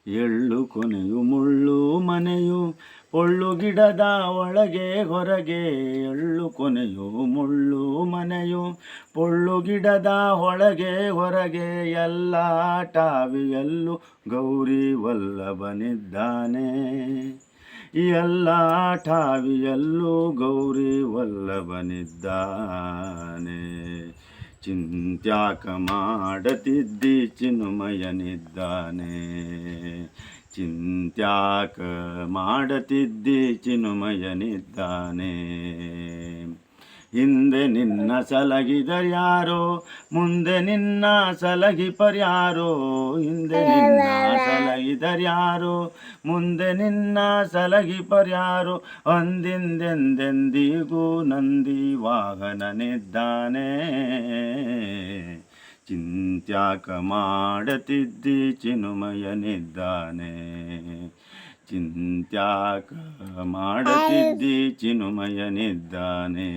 ಎಳ್ಳು ಕೊನೆಯು ಮುಳ್ಳು ಮನೆಯು ಪೊಳ್ಳು ಗಿಡದ ಒಳಗೆ ಹೊರಗೆ. ಎಳ್ಳು ಕೊನೆಯು ಮುಳ್ಳು ಮನೆಯು ಪೊಳ್ಳು ಗಿಡದ ಒಳಗೆ ಹೊರಗೆ. ಎಲ್ಲ ಟಾವಿಯಲ್ಲೂ ಗೌರಿ ವಲ್ಲಭನಿದ್ದಾನೆ. ಎಲ್ಲ ಠಾವಿಯಲ್ಲೂ ಗೌರಿ ವಲ್ಲಭನಿದ್ದಾನೆ. ಚಿಂತ್ಯಾಕ ಮಾಡತಿದ್ದಿ ಚಿನ್ಮಯನಿದ್ದಾನೆ. ಚಿಂತ್ಯಾಕ ಮಾಡತಿದ್ದಿ ಚಿನ್ಮಯನಿದ್ದಾನೆ. ಹಿಂದೆ ನಿನ್ನ ಸಲಗಿದರ್ಯಾರೋ ಮುಂದೆ ನಿನ್ನ ಸಲಗಿಪರ್ಯಾರೋ. ಹಿಂದೆ ನಿನ್ನ ಸಲಗಿದರ್ಯಾರೋ ಮುಂದೆ ನಿನ್ನ ಸಲಗಿಪರ್ಯಾರೋ. ಅಂದಿಂದೆಂದೆಂದಿಗೂ ನಂದಿ ವಾಹನನಿದ್ದಾನೆ. ಚಿಂತ್ಯಾಕ ಮಾಡತಿದ್ದಿ ಚಿನ್ಮಯನಿದ್ದಾನೆ. ಚಿಂತ್ಯಾಕ ಮಾಡತಿದ್ದಿ ಚಿನ್ಮಯನಿದ್ದಾನೆ.